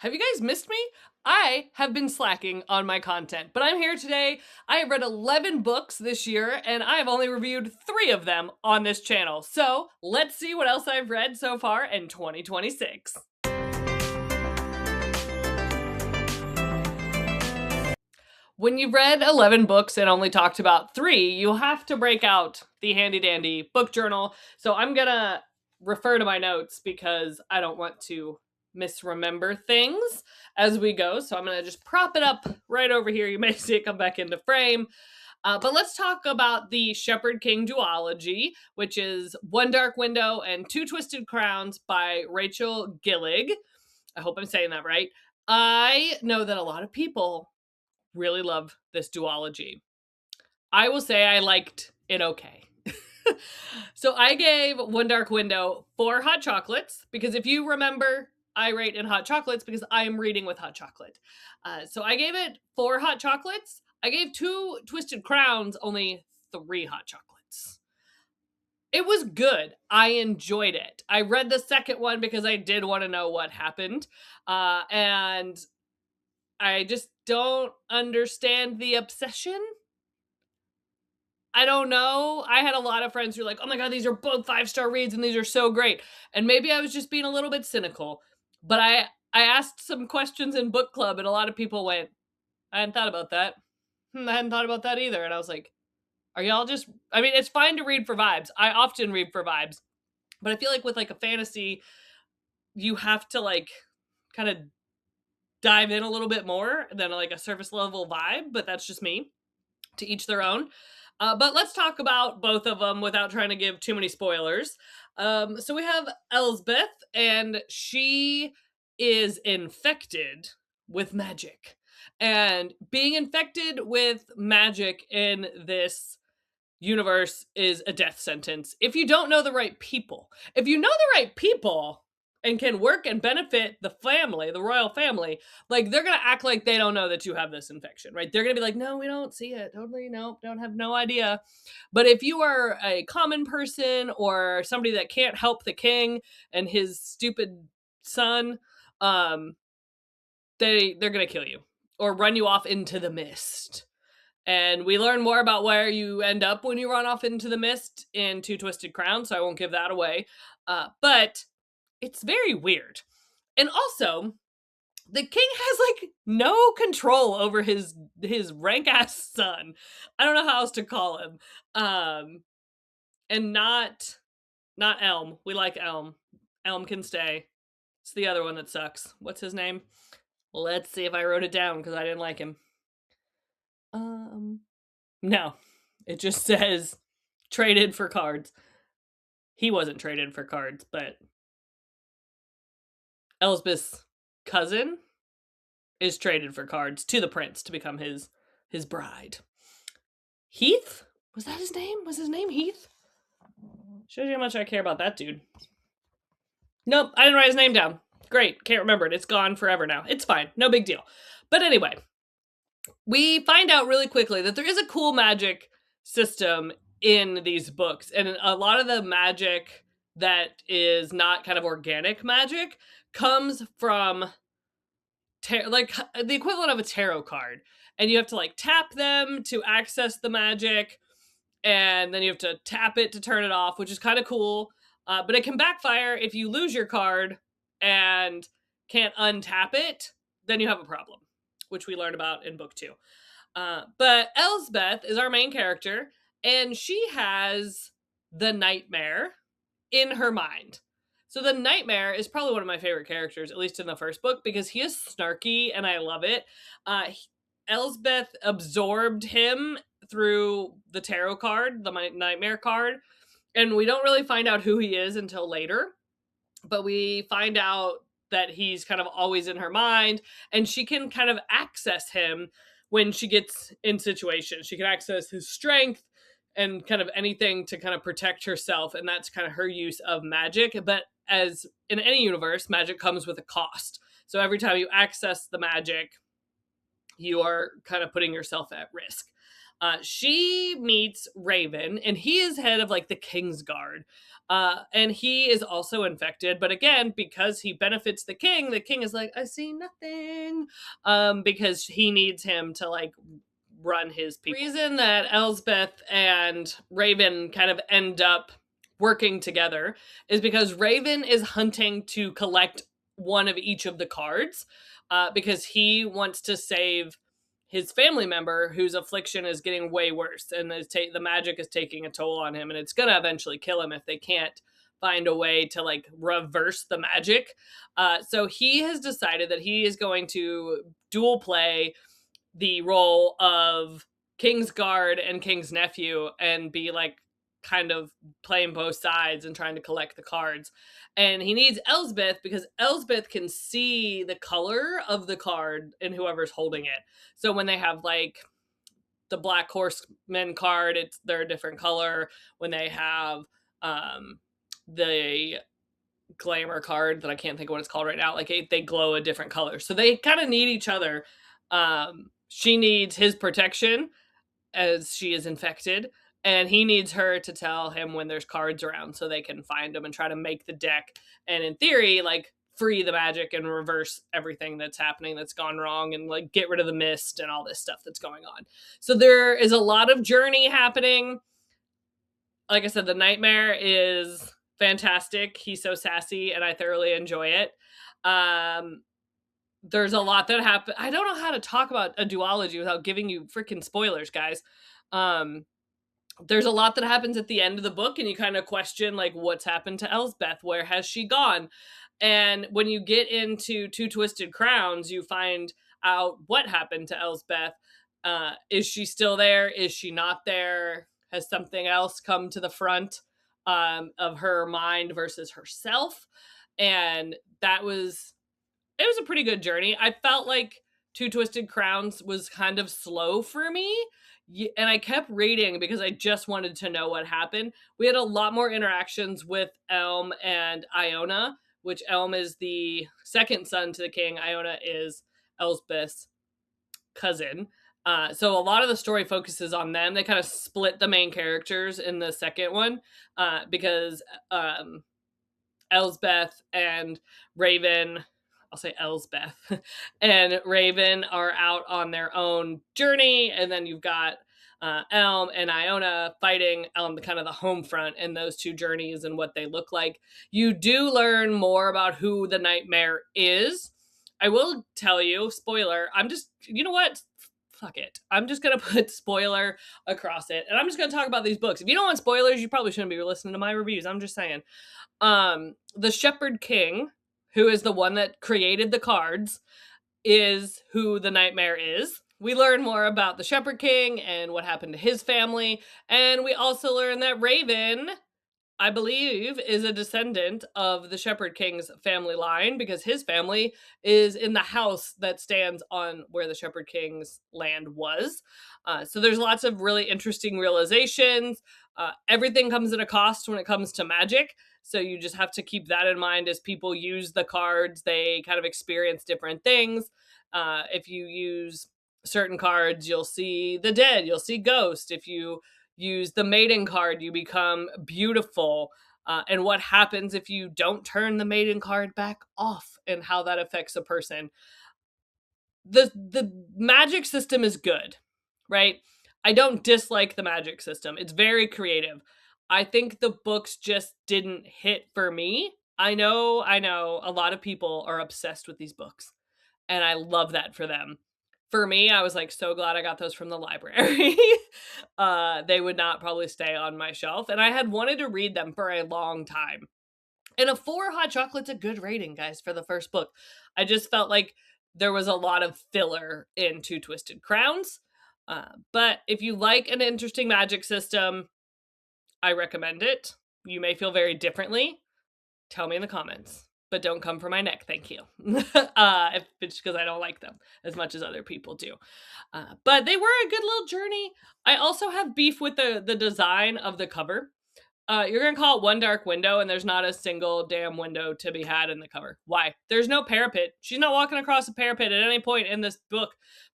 Have you guys missed me? I have been slacking on my content, but I'm here today. I have read 11 books this year, and I have only reviewed 3 of them on this channel. So let's see what else I've read so far in 2026. When you've read 11 books and only talked about 3, you have to break out the handy dandy book journal. So I'm gonna refer to my notes because I don't want to misremember things as we go. So I'm gonna just prop it up right over here. You may see it come back into frame. But let's talk about the Shepherd King duology, which is One Dark Window and Two Twisted Crowns by Rachel Gillig. I hope I'm saying that right. I know that a lot of people really love this duology. I will say I liked it okay. So I gave One Dark Window 4 hot chocolates because if you remember, I rate in hot chocolates because I am reading with hot chocolate. So I gave it 4 hot chocolates. I gave Two Twisted Crowns only 3 hot chocolates. It was good. I enjoyed it. I read the second one because I did want to know what happened. And I just don't understand the obsession. I don't know. I had a lot of friends who were like, oh my God, these are both 5-star reads and these are so great. And maybe I was just being a little bit cynical. But I asked some questions in book club and a lot of people went, I hadn't thought about that. I hadn't thought about that either. And I was like, are y'all just, I mean, it's fine to read for vibes. I often read for vibes. But I feel like with like a fantasy, you have to like kind of dive in a little bit more than like a surface level vibe. But that's just me. To each their own. But let's talk about both of them without trying to give too many spoilers. So we have Elsbeth, and she is infected with magic. And being infected with magic in this universe is a death sentence if you don't know the right people. If you know the right people and can work and benefit the family, the royal family, like they're gonna act like they don't know that you have this infection, right? They're gonna be like, no, we don't see it. Totally, no, don't have no idea. But if you are a common person or somebody that can't help the king and his stupid son, they're gonna kill you or run you off into the mist. And we learn more about where you end up when you run off into the mist in Two Twisted Crowns, so I won't give that away. But it's very weird. And also, the king has like no control over his rank ass son. I don't know how else to call him. And not Elm. We like Elm. Elm can stay. It's the other one that sucks. What's his name? Let's see if I wrote it down because I didn't like him. No. It just says traded for cards. He wasn't traded for cards, but Elsbeth's cousin is traded for cards to the prince to become his bride. Heath? Was that his name? Was his name Heath? Shows you how much I care about that dude. Nope, I didn't write his name down. Great, can't remember it. It's gone forever now. It's fine, no big deal. But anyway, we find out really quickly that there is a cool magic system in these books. And a lot of the magic that is not kind of organic magic comes from like the equivalent of a tarot card. And you have to like tap them to access the magic. And then you have to tap it to turn it off, which is kind of cool. But it can backfire if you lose your card and can't untap it, then you have a problem, which we learn about in book 2. But Elsbeth is our main character, and she has the nightmare in her mind. So the nightmare is probably one of my favorite characters, at least in the first book, because he is snarky and I love it. Elsbeth absorbed him through the tarot card, the nightmare card, and we don't really find out who he is until later, but we find out that he's kind of always in her mind, and she can kind of access him when she gets in situations. She can access his strength and kind of anything to kind of protect herself, and that's kind of her use of magic. But as in any universe, magic comes with a cost. So every time you access the magic, you are kind of putting yourself at risk. She meets Raven, and he is head of like the King's Guard. And he is also infected, but again, because he benefits the king is like, I see nothing. Because he needs him to like run his people. The reason that Elsbeth and Raven kind of end up working together is because Raven is hunting to collect one of each of the cards, because he wants to save his family member whose affliction is getting way worse, and the magic is taking a toll on him, and it's gonna eventually kill him if they can't find a way to like reverse the magic. So he has decided that he is going to dual play the role of King's Guard and King's Nephew and be like kind of playing both sides and trying to collect the cards. And he needs Elsbeth because Elsbeth can see the color of the card and whoever's holding it. So when they have like the Black Horseman card, they're a different color. When they have the glamour card that I can't think of what it's called right now, like they glow a different color. So they kind of need each other. She needs his protection as she is infected, and he needs her to tell him when there's cards around so they can find them and try to make the deck, and in theory like free the magic and reverse everything that's happening that's gone wrong, and like get rid of the mist and all this stuff that's going on. So there is a lot of journey happening. Like I said, the Nightmare is fantastic. He's so sassy and I thoroughly enjoy it. There's a lot that happen. I don't know how to talk about a duology without giving you freaking spoilers, guys. There's a lot that happens at the end of the book, and you kind of question like what's happened to Elsbeth, where has she gone? And when you get into Two Twisted Crowns, you find out what happened to Elsbeth. Is she still there? Is she not there? Has something else come to the front of her mind versus herself? And it was a pretty good journey. I felt like Two Twisted Crowns was kind of slow for me, and I kept reading because I just wanted to know what happened. We had a lot more interactions with E.M.M.A and Iona, which E.M.M.A is the second son to the king. Iona is Elsbeth's cousin. So a lot of the story focuses on them. They kind of split the main characters in the second one, because Elsbeth and Raven, I'll say Elsbeth, and Raven are out on their own journey, and then you've got E.M.M.A and Iona fighting on the kind of the home front in those two journeys and what they look like. You do learn more about who the Nightmare is. I will tell you, spoiler, you know what? Fuck it. I'm just going to put spoiler across it, and I'm just going to talk about these books. If you don't want spoilers, you probably shouldn't be listening to my reviews. I'm just saying. The Shepherd King, who is the one that created the cards, is who the Nightmare is. We learn more about the Shepherd King and what happened to his family, and we also learn that Raven, I believe, is a descendant of the Shepherd King's family line, because his family is in the house that stands on where the Shepherd King's land was. So there's lots of really interesting realizations. Everything comes at a cost when it comes to magic. So you just have to keep that in mind as people use the cards. They kind of experience different things. If you use certain cards, you'll see the dead, you'll see ghosts. If you use the maiden card, you become beautiful. And what happens if you don't turn the maiden card back off, and how that affects a person. The magic system is good, right? I don't dislike the magic system. It's very creative. I think the books just didn't hit for me. I know a lot of people are obsessed with these books, and I love that for them. For me, I was like so glad I got those from the library. They would not probably stay on my shelf, and I had wanted to read them for a long time. And a 4 hot chocolate's a good rating, guys, for the first book. I just felt like there was a lot of filler in Two Twisted Crowns. But if you like an interesting magic system, I recommend it. You may feel very differently. Tell me in the comments. But don't come for my neck, thank you. If it's because I don't like them as much as other people do. But they were a good little journey. I also have beef with the design of the cover. You're going to call it One Dark Window, and there's not a single damn window to be had in the cover. Why? There's no parapet. She's not walking across a parapet at any point in this book,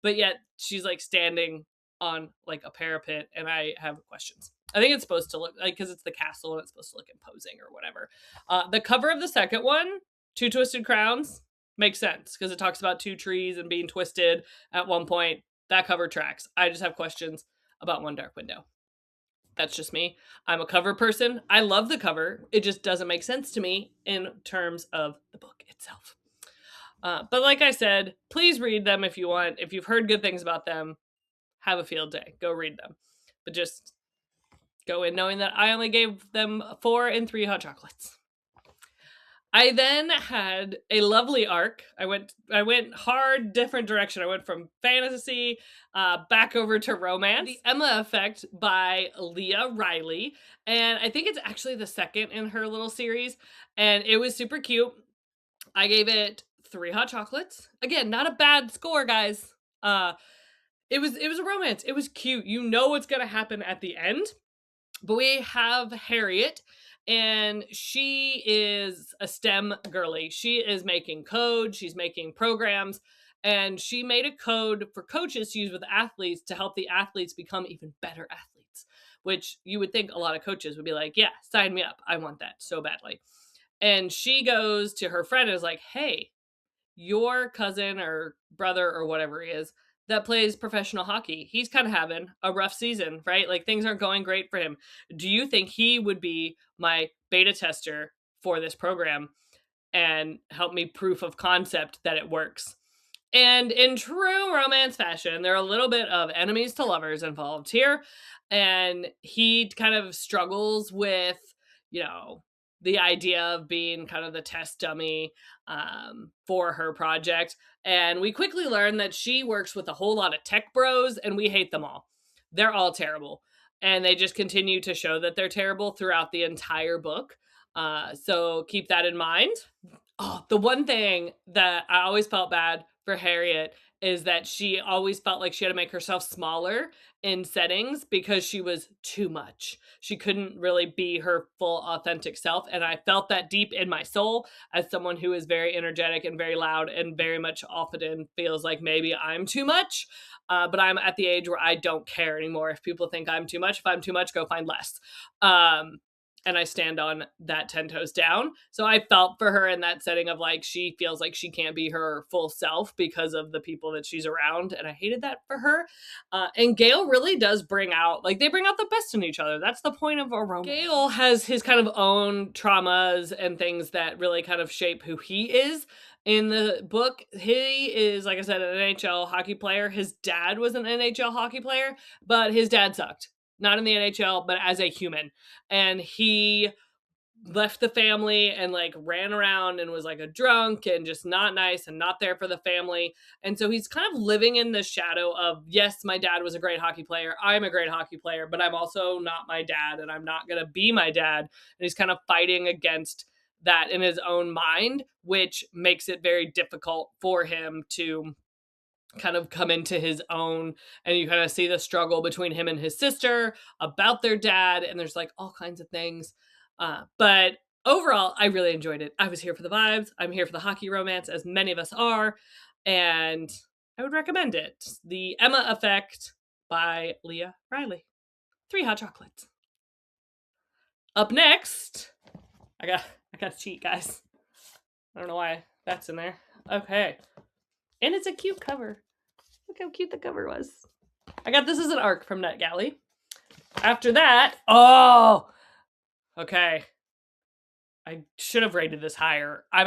but yet she's like standing on like a parapet, and I have questions. I think it's supposed to look like, because it's the castle and it's supposed to look imposing or whatever. The cover of the second one, Two Twisted Crowns, makes sense because it talks about two trees and being twisted at one point. That cover tracks. I just have questions about One Dark Window. That's just me. I'm a cover person. I love the cover. It just doesn't make sense to me in terms of the book itself. But like I said, please read them if you want. If you've heard good things about them, have a field day. Go read them. But just go in knowing that I only gave them 4 and 3 hot chocolates. I then had a lovely arc. I went hard different direction. I went from fantasy back over to romance. The E.M.M.A Effect by Leah Riley. And I think it's actually the second in her little series. And it was super cute. I gave it 3 hot chocolates. Again, not a bad score, guys. It was a romance. It was cute. You know what's going to happen at the end. But we have Harriet, and she is a STEM girly. She is making code, she's making programs, and she made a code for coaches to use with athletes to help the athletes become even better athletes, which you would think a lot of coaches would be like, yeah, sign me up. I want that so badly. And she goes to her friend and is like, hey, your cousin or brother or whatever he is that plays professional hockey, he's kind of having a rough season, right? Like things aren't going great for him. Do you think he would be my beta tester for this program and help me proof of concept that it works? And in true romance fashion, there are a little bit of enemies to lovers involved here. And he kind of struggles with, the idea of being kind of the test dummy for her project. And we quickly learn that she works with a whole lot of tech bros, and we hate them all. They're all terrible. And they just continue to show that they're terrible throughout the entire book. So keep that in mind. Oh, the one thing that I always felt bad for Harriet is that she always felt like she had to make herself smaller in settings because she was too much. She couldn't really be her full authentic self. And I felt that deep in my soul as someone who is very energetic and very loud and very much often feels like maybe I'm too much. But I'm at the age where I don't care anymore if people think I'm too much. If I'm too much, go find less. And I stand on that 10 toes down. So I felt for her in that setting of like, she feels like she can't be her full self because of the people that she's around. And I hated that for her. And Gale really does bring out, like they bring out the best in each other. That's the point of a romance. Gale has his kind of own traumas and things that really kind of shape who he is. In the book, he is, like I said, an NHL hockey player. His dad was an NHL hockey player, but his dad sucked. Not in the NHL, but as a human. And he left the family and like ran around and was like a drunk and just not nice and not there for the family. And so he's kind of living in the shadow of, yes, my dad was a great hockey player. I'm a great hockey player, but I'm also not my dad and I'm not going to be my dad. And he's kind of fighting against that in his own mind, which makes it very difficult for him to kind of come into his own, and you kind of see the struggle between him and his sister about their dad, and there's like all kinds of things. But overall, I really enjoyed it. I was here for the vibes. I'm here for the hockey romance, as many of us are, and I would recommend it. The E.M.M.A Effect by Leah Riley. 3 hot chocolates. Up next, I got to cheat, guys. I don't know why that's in there. Okay. And it's a cute cover. Look how cute the cover was. I got this as an arc from NetGalley. After that, okay. I should have rated this higher. I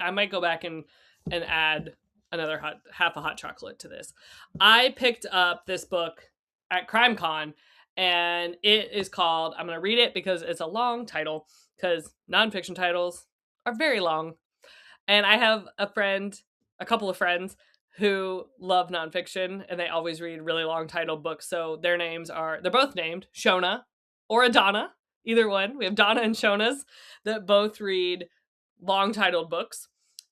might go back and add another half a hot chocolate to this. I picked up this book at CrimeCon, and it is called, I'm going to read it because it's a long title, because nonfiction titles are very long. And I have a couple of friends who love nonfiction, and they always read really long titled books. So they're both named Shona or Adana, either one. We have Donna and Shona's that both read long titled books.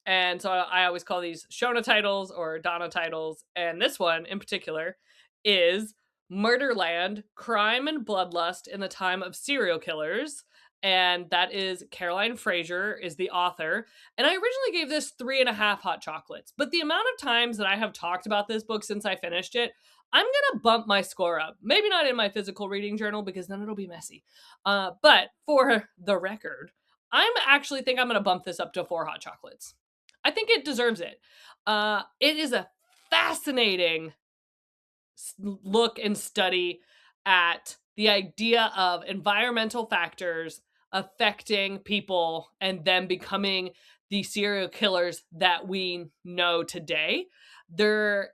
And so I always call these Shona titles or Donna titles. And this one in particular is Murderland, Crime and Bloodlust in the Time of Serial Killers. and that is Caroline Fraser is the author. And I originally gave this 3.5 hot chocolates, but the amount of times that I have talked about this book since I finished it, I'm gonna bump my score up. Maybe not in my physical reading journal because then it'll be messy. But for the record, I'm actually think I'm gonna bump this up to 4 hot chocolates. I think it deserves it. It is a fascinating look and study at the idea of environmental factors affecting people and them becoming the serial killers that we know today. They're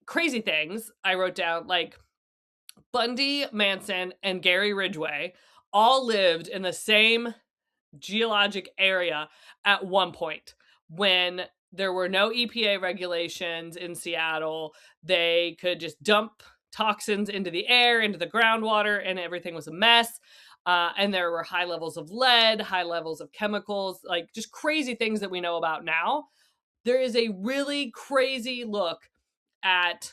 crazy things I wrote down, like Bundy, Manson, and Gary Ridgway all lived in the same geologic area at one point when there were no EPA regulations in Seattle. They could just dump toxins into the air, into the groundwater, and everything was a mess. And there were high levels of lead, high levels of chemicals, like just crazy things that we know about now. There is a really crazy look at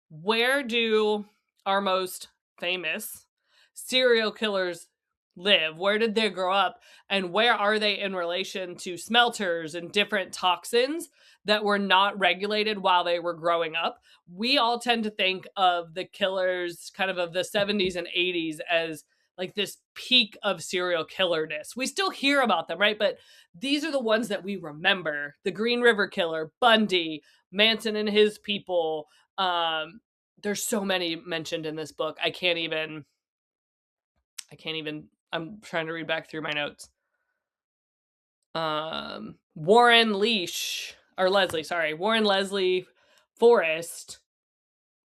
where do our most famous serial killers live? Where did they grow up? And where are they in relation to smelters and different toxins that were not regulated while they were growing up? We all tend to think of the killers kind of the 70s and 80s as like this peak of serial killerness. We still hear about them, right? But these are the ones that we remember. The Green River Killer, Bundy, Manson and his people. There's so many mentioned in this book. I can't even, I'm trying to read back through my notes. Warren Leslie Forrest.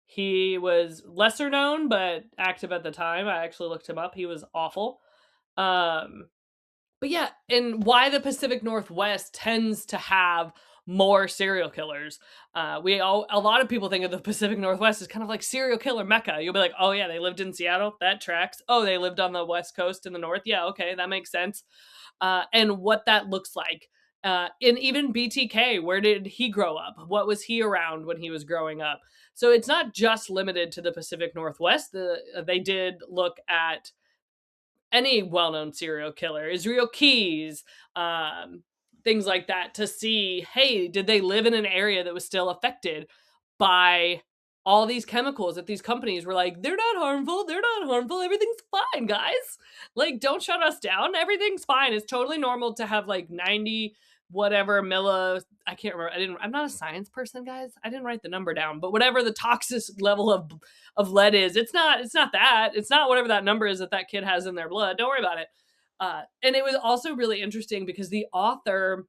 He was lesser known, but active at the time. I actually looked him up. He was awful. But yeah, and why the Pacific Northwest tends to have more serial killers. A lot of people think of the Pacific Northwest as kind of like serial killer mecca. You'll be like, oh yeah, they lived in Seattle. That tracks. Oh, they lived on the West Coast in the North. Yeah, okay, that makes sense. And what that looks like. And even BTK, where did he grow up? What was he around when he was growing up? So it's not just limited to the Pacific Northwest. They did look at any well-known serial killer, Israel Keys, things like that, to see, hey, did they live in an area that was still affected by all these chemicals that these companies were like, they're not harmful, everything's fine, guys. Like, don't shut us down, everything's fine. It's totally normal to have like 90 whatever I can't remember. I'm not a science person, guys. I didn't write the number down, but whatever the toxic level of lead is, it's not that. It's not whatever that number is that kid has in their blood. Don't worry about it. And it was also really interesting because the author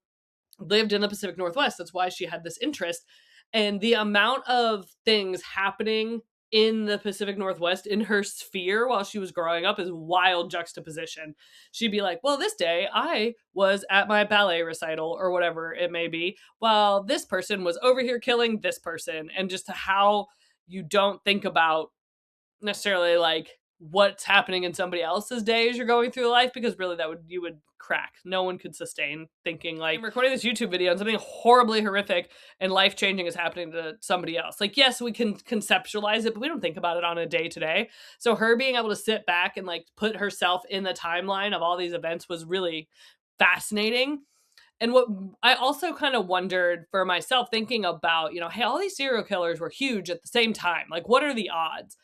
lived in the Pacific Northwest. That's why she had this interest. And the amount of things happening in the Pacific Northwest in her sphere while she was growing up is wild juxtaposition. She'd be like, well, this day I was at my ballet recital or whatever it may be, while this person was over here killing this person. And just how you don't think about necessarily like what's happening in somebody else's day as you're going through life, because really you would crack. No one could sustain thinking like, I'm recording this YouTube video and something horribly horrific and life-changing is happening to somebody else. Like, yes, we can conceptualize it, but we don't think about it on a day-to-day. So her being able to sit back and like put herself in the timeline of all these events was really fascinating. And what I also kind of wondered for myself, thinking about, hey, all these serial killers were huge at the same time. Like, what are the odds?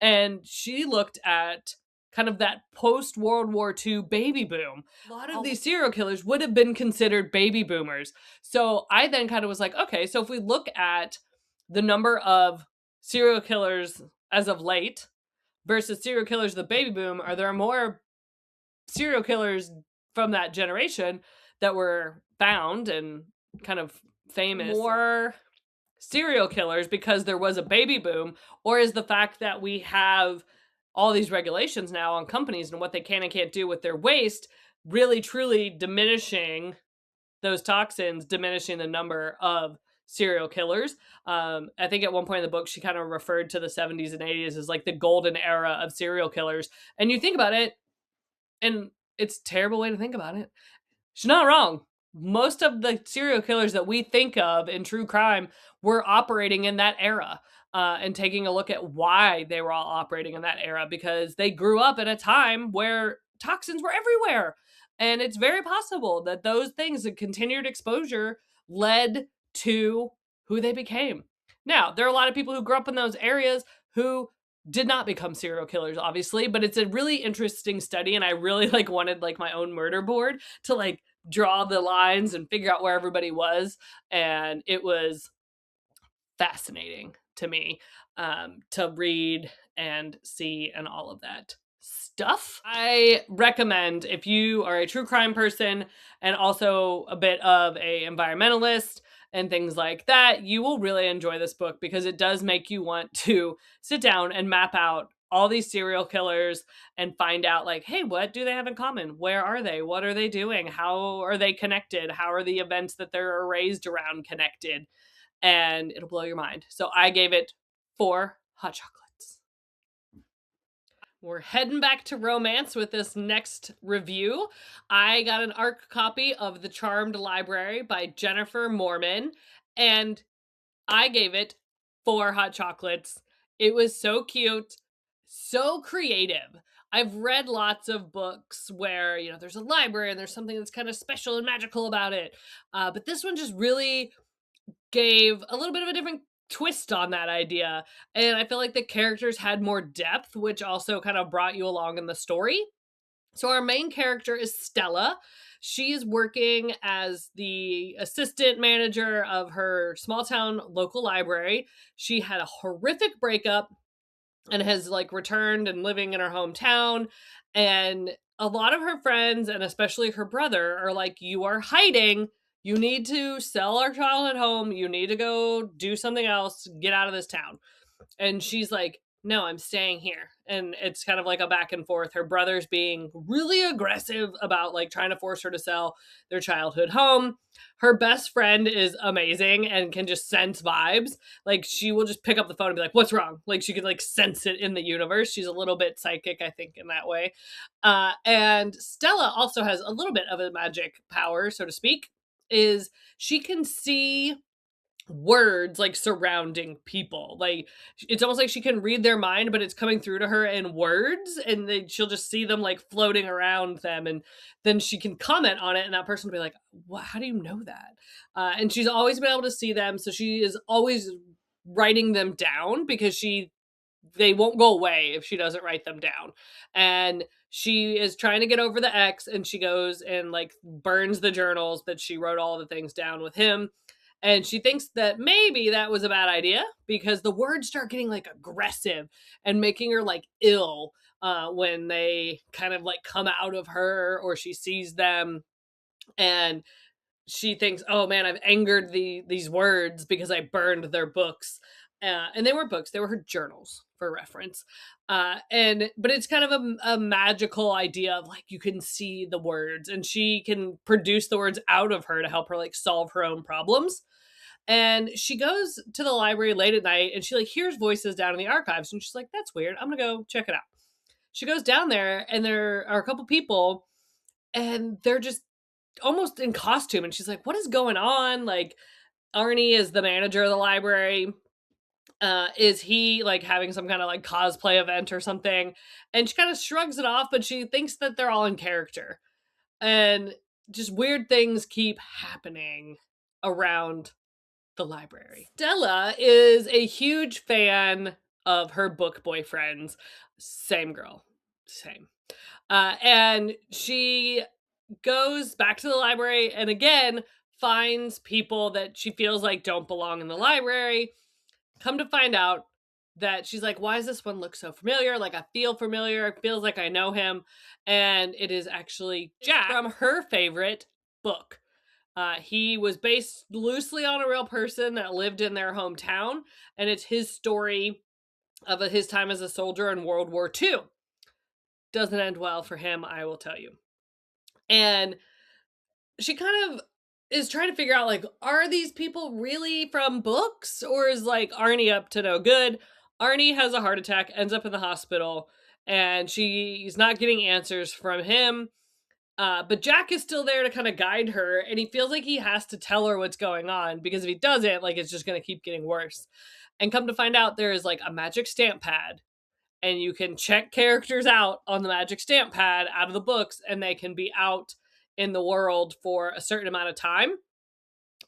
And she looked at kind of that post-World War II baby boom. A lot of these serial killers would have been considered baby boomers. So I then kind of was like, okay, so if we look at the number of serial killers as of late versus serial killers of the baby boom, are there more serial killers from that generation that were found and kind of famous? More serial killers because there was a baby boom, or is the fact that we have all these regulations now on companies and what they can and can't do with their waste really truly diminishing those toxins, diminishing the number of serial killers? I think at one point in the book she kind of referred to the 70s and 80s as like the golden era of serial killers. And you think about it, and it's a terrible way to think about it, she's not wrong. Most of the serial killers that we think of in true crime were operating in that era, and taking a look at why they were all operating in that era, because they grew up at a time where toxins were everywhere. And it's very possible that those things, the continued exposure, led to who they became. Now, there are a lot of people who grew up in those areas who did not become serial killers, obviously, but it's a really interesting study, and I really wanted my own murder board to draw the lines and figure out where everybody was, and it was fascinating to me to read and see and all of that stuff. I recommend, if you are a true crime person and also a bit of a environmentalist and things like that, you will really enjoy this book because it does make you want to sit down and map out all these serial killers and find out hey, what do they have in common? Where are they? What are they doing? How are they connected? How are the events that they're raised around connected? And it'll blow your mind. So I gave it 4 hot chocolates. We're heading back to romance with this next review. I got an ARC copy of The Charmed Library by Jennifer Moorman, and I gave it 4 hot chocolates. It was so cute, so creative. I've read lots of books where, there's a library and there's something that's kind of special and magical about it. But this one just really gave a little bit of a different twist on that idea. And I feel like the characters had more depth, which also kind of brought you along in the story. So our main character is Stella. She is working as the assistant manager of her small town local library. She had a horrific breakup and has returned and living in her hometown. And a lot of her friends, and especially her brother, are you are hiding. You need to sell our childhood home. You need to go do something else. Get out of this town. And she's like, no, I'm staying here. And it's kind of a back and forth. Her brother's being really aggressive about trying to force her to sell their childhood home. Her best friend is amazing and can just sense vibes. She will just pick up the phone and be like, what's wrong? She could sense it in the universe. She's a little bit psychic, I think, in that way. And Stella also has a little bit of a magic power, so to speak, is she can see words surrounding people. It's almost like she can read their mind, but it's coming through to her in words, and then she'll just see them floating around them, and then she can comment on it, and that person will be like, what, how do you know that? And she's always been able to see them, so she is always writing them down because they won't go away if she doesn't write them down. And she is trying to get over the ex, and she goes and burns the journals that she wrote all the things down with him. And she thinks that maybe that was a bad idea because the words start getting aggressive and making her ill when they kind of come out of her or she sees them. And she thinks, oh man, I've angered these words because I burned their books. And they weren't books, they were her journals, for reference. But it's kind of a magical idea of you can see the words, and she can produce the words out of her to help her solve her own problems. And she goes to the library late at night, and she hears voices down in the archives, and she's like, that's weird, I'm gonna go check it out. She goes down there, and there are a couple people, and they're just almost in costume, and she's like, what is going on? Arnie is the manager of the library. Is he having some kind of cosplay event or something? And she kind of shrugs it off, but she thinks that they're all in character. And just weird things keep happening around the library. Stella is a huge fan of her book boyfriends. Same girl. Same. And she goes back to the library and again finds people that she feels don't belong in the library. Come to find out that she's like, why does this one look so familiar? I feel familiar. It feels like I know him. And it is actually Jack from her favorite book. He was based loosely on a real person that lived in their hometown. And it's his story of his time as a soldier in World War II. Doesn't end well for him, I will tell you. And she kind of is trying to figure out, are these people really from books? Or is, Arnie up to no good? Arnie has a heart attack, ends up in the hospital, and she's not getting answers from him. But Jack is still there to kind of guide her, and he feels like he has to tell her what's going on, because if he doesn't, it's just going to keep getting worse. And come to find out, there is, a magic stamp pad, and you can check characters out on the magic stamp pad out of the books, and they can be out in the world for a certain amount of time,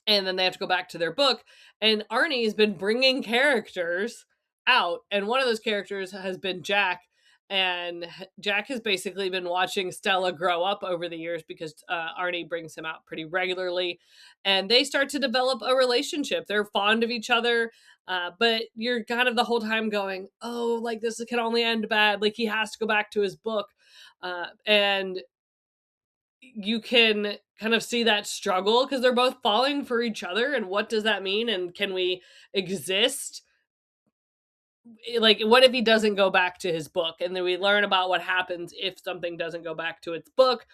and then they have to go back to their book. And Arnie's been bringing characters out, and one of those characters has been Jack. And Jack has basically been watching Stella grow up over the years because Arnie brings him out pretty regularly, and they start to develop a relationship. They're fond of each other, but you're kind of the whole time going, oh, like this can only end bad. Like he has to go back to his book, and you can kind of see that struggle because they're both falling for each other. And what does that mean? And can we exist? Like, what if he doesn't go back to his book? And then we learn about what happens if something doesn't go back to its book.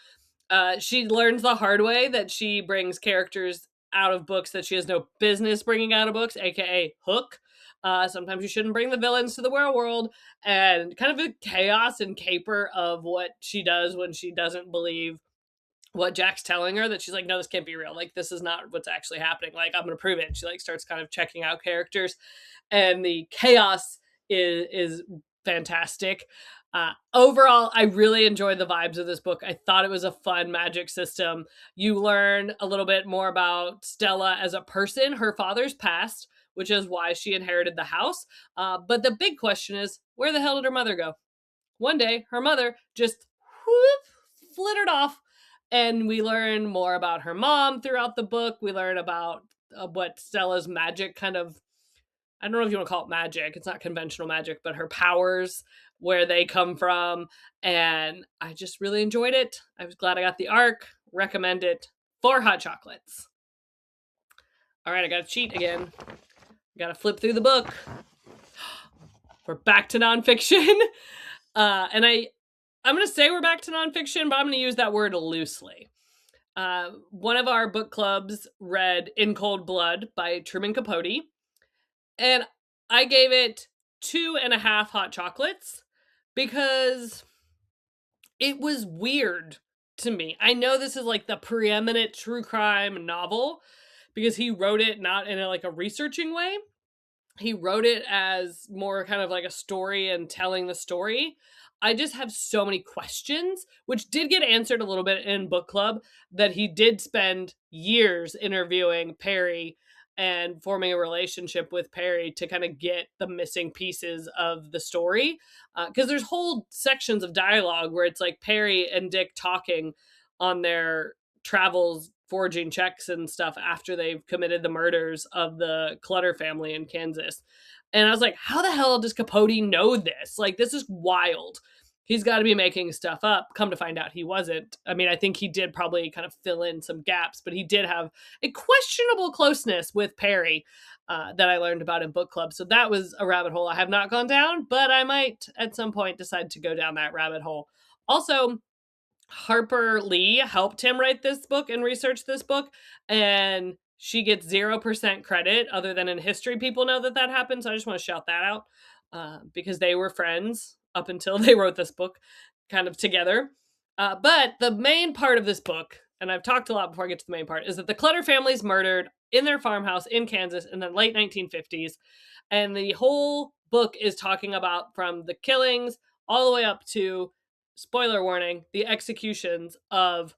She learns the hard way that she brings characters out of books that she has no business bringing out of books, aka Hook. Sometimes you shouldn't bring the villains to the real world, and kind of a chaos and caper of what she does when she doesn't believe what Jack's telling her, that she's like, no, this can't be real. Like, this is not what's actually happening. Like, I'm going to prove it. And she like starts kind of checking out characters, and the chaos is fantastic. Overall, I really enjoyed the vibes of this book. I thought it was a fun magic system. You learn a little bit more about Stella as a person. Her father's passed, which is why she inherited the house. But the big question is, where the hell did her mother go? One day, her mother just whoop, flittered off. And we learn more about her mom throughout the book. We learn about what Stella's magic kind of, I don't know if you want to call it magic. It's not conventional magic, but her powers, where they come from. And I just really enjoyed it. I was glad I got the arc. Recommend it. 4 hot chocolates. All right, I got to cheat again. Got to flip through the book. We're back to nonfiction. And I'm going to say we're back to nonfiction, but I'm going to use that word loosely. One of our book clubs read In Cold Blood by Truman Capote, and I gave it 2.5 hot chocolates because it was weird to me. I know this is like the preeminent true crime novel because he wrote it not in a researching way. He wrote it as more kind of like a story and telling the story. I just have so many questions, which did get answered a little bit in book club, that he did spend years interviewing Perry and forming a relationship with Perry to kind of get the missing pieces of the story. Because there's whole sections of dialogue where it's like Perry and Dick talking on their travels, forging checks and stuff after they've committed the murders of the Clutter family in Kansas. And I was like, how the hell does Capote know this? Like, this is wild. He's got to be making stuff up. Come to find out, he wasn't. I mean, I think he did probably kind of fill in some gaps, but he did have a questionable closeness with Perry that I learned about in book club. So that was a rabbit hole I have not gone down, but I might at some point decide to go down that rabbit hole. Also, Harper Lee helped him write this book and research this book, and she gets 0% credit other than in history. People know that happened, so I just want to shout that out because they were friends up until they wrote this book kind of together. But the main part of this book, and I've talked a lot before I get to the main part, is that the Clutter family is murdered in their farmhouse in Kansas in the late 1950s. And the whole book is talking about from the killings all the way up to, spoiler warning, the executions of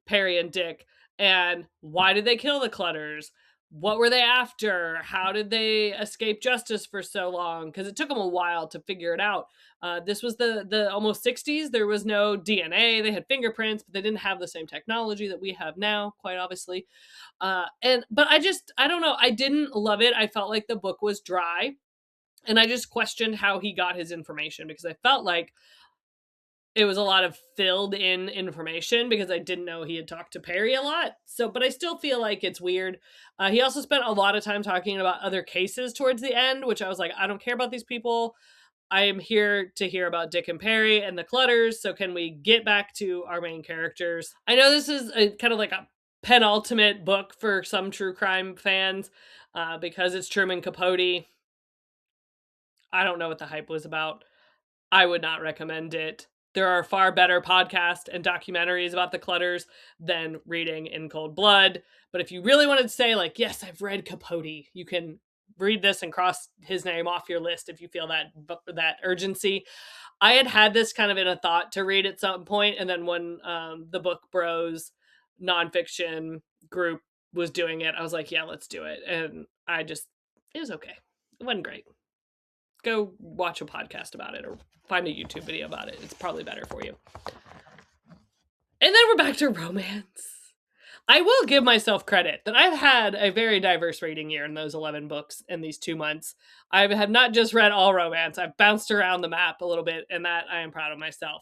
Perry and Dick. And why did they kill the Clutters? What were they after? How did they escape justice for so long? Because it took them a while to figure it out. This was the almost 60s. There was no DNA. They had fingerprints, but they didn't have the same technology that we have now, quite obviously. But I don't know. I didn't love it. I felt like the book was dry. And I just questioned how he got his information because I felt like it was a lot of filled in information because I didn't know he had talked to Perry a lot. So, but I still feel like it's weird. He also spent a lot of time talking about other cases towards the end, which I was like, I don't care about these people. I am here to hear about Dick and Perry and the Clutters. So can we get back to our main characters? I know this is a kind of like a penultimate book for some true crime fans because it's Truman Capote. I don't know what the hype was about. I would not recommend it. There are far better podcasts and documentaries about the Clutters than reading In Cold Blood. But if you really wanted to say, like, yes, I've read Capote, you can read this and cross his name off your list if you feel that urgency. I had this kind of in a thought to read at some point, and then when the Book Bros nonfiction group was doing it, I was like, yeah, let's do it. And it was okay. It wasn't great. Go watch a podcast about it or find a YouTube video about it. It's probably better for you. And then we're back to romance. I will give myself credit that I've had a very diverse reading year in those 11 books in these 2 months. I have not just read all romance. I've bounced around the map a little bit, and that I am proud of myself.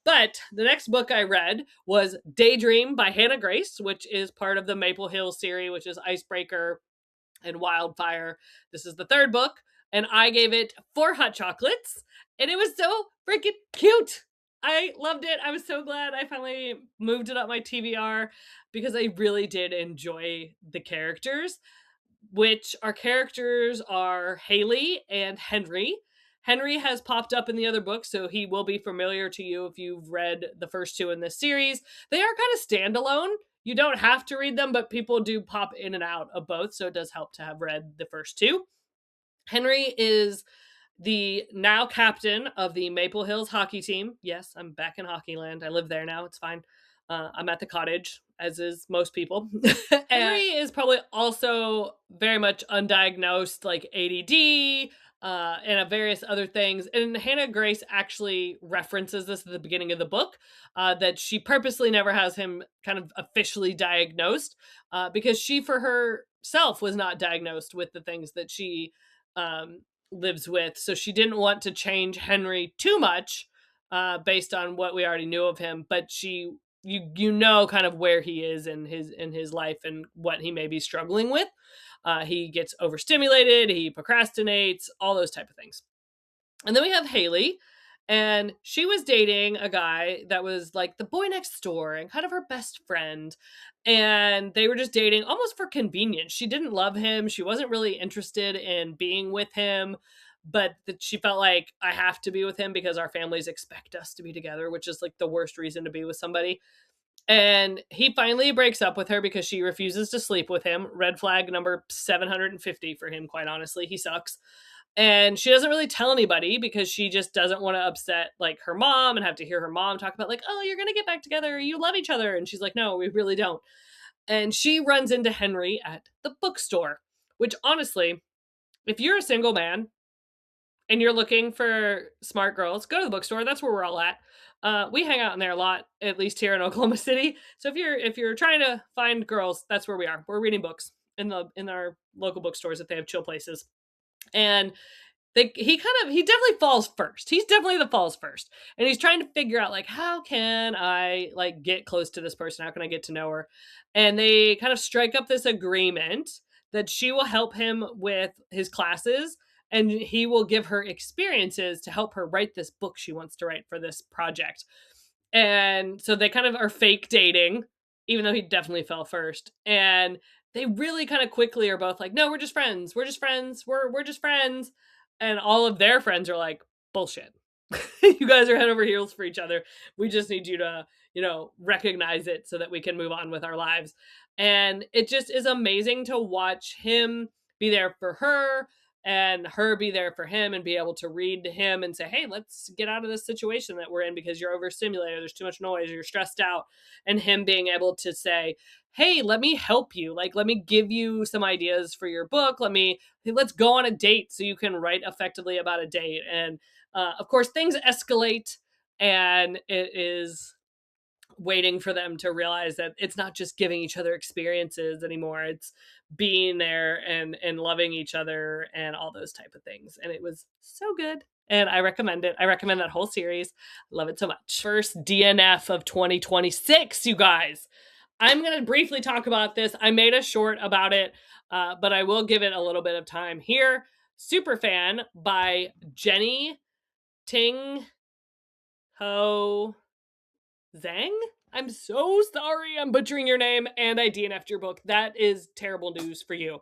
But the next book I read was Daydream by Hannah Grace, which is part of the Maple Hill series, which is Icebreaker and Wildfire. This is the third book, and I gave it 4 hot chocolates, and it was so freaking cute. I loved it. I was so glad I finally moved it up my TBR because I really did enjoy the characters, which our characters are Haley and Henry. Henry has popped up in the other books, so he will be familiar to you if you've read the first 2 in this series. They are kind of standalone. You don't have to read them, but people do pop in and out of both, so it does help to have read the first 2. Henry is the now captain of the Maple Hills hockey team. Yes, I'm back in hockey land. I live there now. It's fine. I'm at the cottage, as is most people. Henry is probably also very much undiagnosed, like ADD, and various other things. And Hannah Grace actually references this at the beginning of the book, that she purposely never has him kind of officially diagnosed, because she, for herself, was not diagnosed with the things that she lives with. So she didn't want to change Henry too much, based on what we already knew of him. But you know kind of where he is in his life and what he may be struggling with. He gets overstimulated, he procrastinates, all those type of things. And then we have Haley, and she was dating a guy that was like the boy next door and kind of her best friend. And they were just dating almost for convenience. She didn't love him. She wasn't really interested in being with him, but that she felt like, I have to be with him because our families expect us to be together, which is like the worst reason to be with somebody. And he finally breaks up with her because she refuses to sleep with him. Red flag number 750 for him, quite honestly. He sucks. And she doesn't really tell anybody because she just doesn't want to upset like her mom and have to hear her mom talk about like, oh, you're going to get back together. You love each other. And she's like, no, we really don't. And she runs into Henry at the bookstore, which honestly, if you're a single man and you're looking for smart girls, go to the bookstore. That's where we're all at. We hang out in there a lot, at least here in Oklahoma City. So if you're trying to find girls, that's where we are. We're reading books in our local bookstores if they have chill places. And he definitely falls first. He's definitely the falls first. And he's trying to figure out like, how can I like get close to this person? How can I get to know her? And they kind of strike up this agreement that she will help him with his classes and he will give her experiences to help her write this book she wants to write for this project. And so they kind of are fake dating, even though he definitely fell first. And they really kind of quickly are both like, no, we're just friends. We're just friends. We're just friends. And all of their friends are like, bullshit. You guys are head over heels for each other. We just need you to, recognize it so that we can move on with our lives. And it just is amazing to watch him be there for her and her be there for him and be able to read to him and say, hey, let's get out of this situation that we're in because you're overstimulated. There's too much noise. You're stressed out. And him being able to say, hey, let me help you. Like, let me give you some ideas for your book. Let's go on a date so you can write effectively about a date. And of course, things escalate and it is waiting for them to realize that it's not just giving each other experiences anymore. It's being there and loving each other and all those type of things. And it was so good. And I recommend it. I recommend that whole series. Love it so much. First DNF of 2026, you guys. I'm going to briefly talk about this. I made a short about it, but I will give it a little bit of time here. Superfan by Jenny Tinghui Zhang? I'm so sorry I'm butchering your name and I DNF'd your book. That is terrible news for you.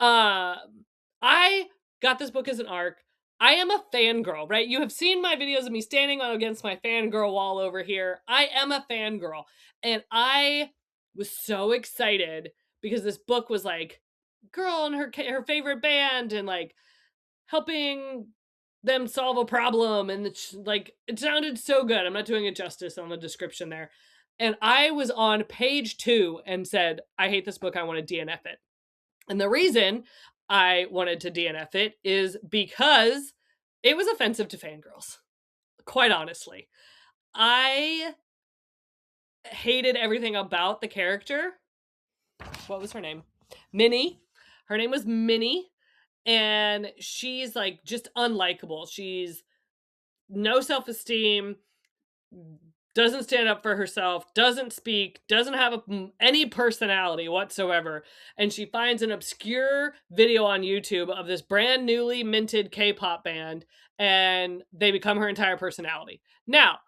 I got this book as an ARC. I am a fangirl, right? You have seen my videos of me standing against my fangirl wall over here. I am a fangirl. And I was so excited because this book was like girl and her favorite band and like helping them solve a problem, and it's like it sounded so good. I'm not doing it justice on the description there. And I was on page 2 and said, I hate this book, I want to DNF it. And the reason I wanted to DNF it is because it was offensive to fangirls. Quite honestly. I hated everything about the character. What was her name? Minnie. Her name was Minnie. And she's like just unlikable. She's no self-esteem, doesn't stand up for herself, doesn't speak, doesn't have any personality whatsoever. And she finds an obscure video on YouTube of this brand newly minted K-pop band, and they become her entire personality. Now,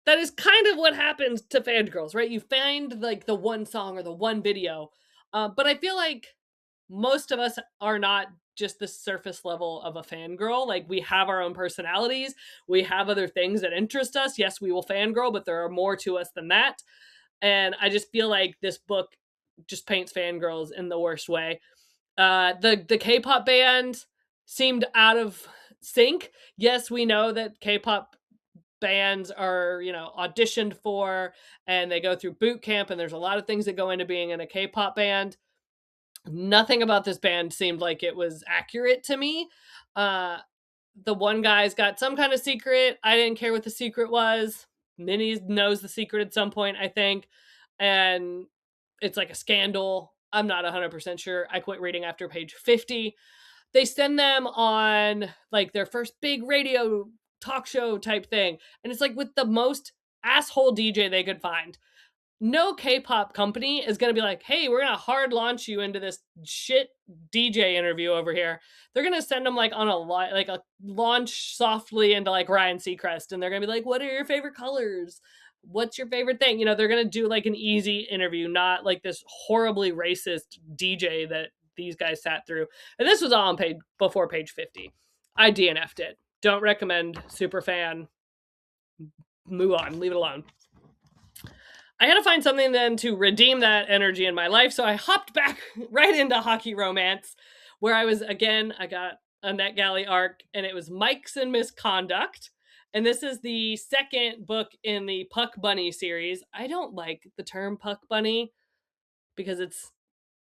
that is kind of what happens to fangirls, right? You find like the one song or the one video, but I feel like most of us are not just the surface level of a fangirl. Like, we have our own personalities. We have other things that interest us. Yes, we will fangirl, but there are more to us than that. And I just feel like this book just paints fangirls in the worst way. The K-pop band seemed out of sync. Yes, we know that K-pop bands are, auditioned for, and they go through boot camp, and there's a lot of things that go into being in a K-pop band. Nothing about this band seemed like it was accurate to me. The one guy's got some kind of secret. I didn't care what the secret was. Minnie knows the secret at some point, I think. And it's like a scandal. I'm not 100% sure. I quit reading after page 50. They send them on like their first big radio talk show type thing. And it's like with the most asshole DJ they could find. No K-pop company is going to be like, hey, we're going to hard launch you into this shit DJ interview over here. They're going to send them like on a launch softly into like Ryan Seacrest. And they're going to be like, what are your favorite colors? What's your favorite thing? They're going to do like an easy interview, not like this horribly racist DJ that these guys sat through. And this was all on before page 50. I DNF'd it. Don't recommend. Superfan. Move on. Leave it alone. I had to find something then to redeem that energy in my life, so I hopped back right into hockey romance, where I got a NetGalley arc, and it was Mike's and Misconduct. And this is the second book in the Puck Bunny series. I don't like the term Puck Bunny because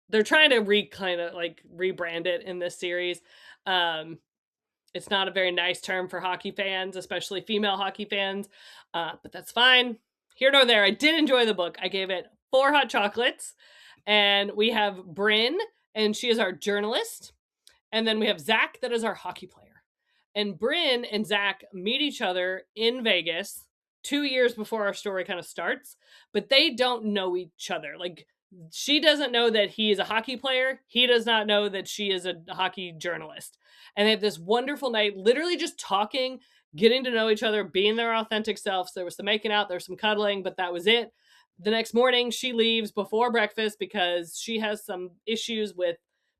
they're trying to rebrand it in this series. It's not a very nice term for hockey fans, especially female hockey fans, but that's fine. Here nor there. I did enjoy the book. I gave it 4 hot chocolates. And we have Bryn, and she is our journalist. And then we have Zach, that is our hockey player. And Bryn and Zach meet each other in Vegas 2 years before our story kind of starts, but they don't know each other. Like, she doesn't know that he is a hockey player. He does not know that she is a hockey journalist. And they have this wonderful night, literally just talking, getting to know each other, being their authentic selves. There was some making out, there was some cuddling, but that was it. The next morning, she leaves before breakfast because she has some issues with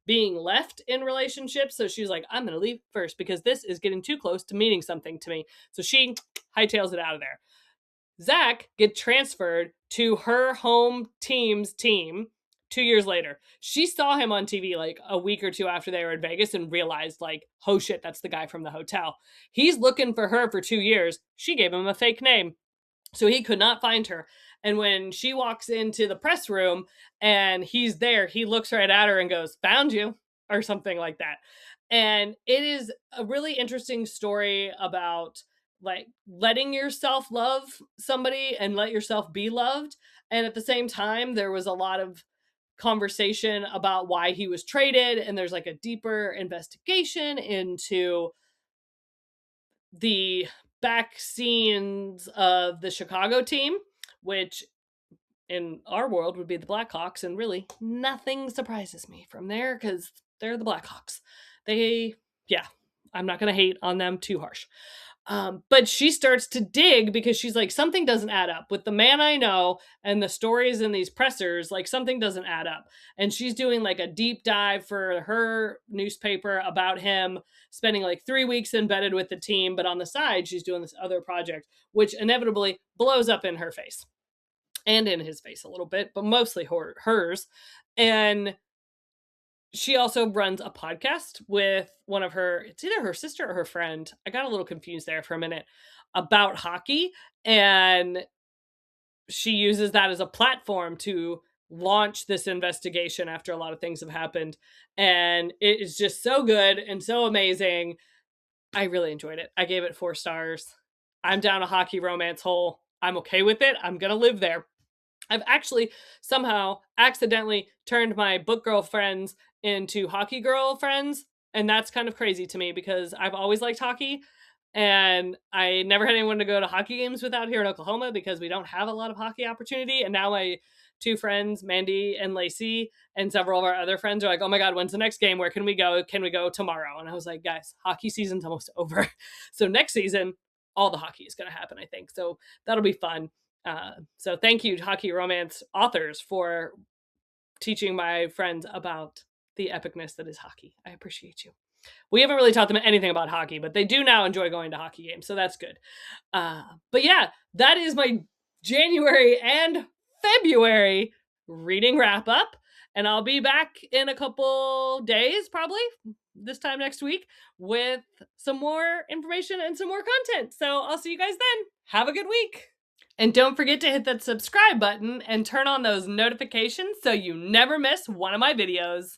being left in relationships. So she's like, I'm going to leave first because this is getting too close to meaning something to me. So she hightails it out of there. Zach gets transferred to her home team's team 2 years later. She saw him on TV like a week or two after they were in Vegas and realized like, oh shit, that's the guy from the hotel. He's looking for her for 2 years. She gave him a fake name, so he could not find her. And when she walks into the press room and he's there, he looks right at her and goes, found you, or something like that. And it is a really interesting story about like letting yourself love somebody and let yourself be loved. And at the same time, there was a lot of conversation about why he was traded, and there's like a deeper investigation into the back scenes of the Chicago team, which in our world would be the Blackhawks, and really nothing surprises me from there because they're the Blackhawks. I'm not going to hate on them too harsh. But she starts to dig because she's like, something doesn't add up with the man I know and the stories in these pressers. Like, something doesn't add up. And she's doing like a deep dive for her newspaper about him, spending like 3 weeks embedded with the team. But on the side, she's doing this other project, which inevitably blows up in her face and in his face a little bit, but mostly hers. And she also runs a podcast with one of her, it's either her sister or her friend. I got a little confused there for a minute, about hockey. And she uses that as a platform to launch this investigation after a lot of things have happened. And it is just so good and so amazing. I really enjoyed it. I gave it 4 stars. I'm down a hockey romance hole. I'm okay with it. I'm going to live there. I've actually somehow accidentally turned my book girl friends into hockey girl friends. And that's kind of crazy to me because I've always liked hockey. And I never had anyone to go to hockey games without here in Oklahoma because we don't have a lot of hockey opportunity. And now my 2 friends, Mandy and Lacey, and several of our other friends are like, oh my God, when's the next game? Where can we go? Can we go tomorrow? And I was like, guys, hockey season's almost over. So next season, all the hockey is going to happen, I think. So that'll be fun. So thank you, hockey romance authors, for teaching my friends about the epicness that is hockey. I appreciate you. We haven't really taught them anything about hockey, but they do now enjoy going to hockey games, so that's good. But yeah, that is my January and February reading wrap up, and I'll be back in a couple days, probably this time next week, with some more information and some more content. So I'll see you guys then. Have a good week. And don't forget to hit that subscribe button and turn on those notifications so you never miss one of my videos.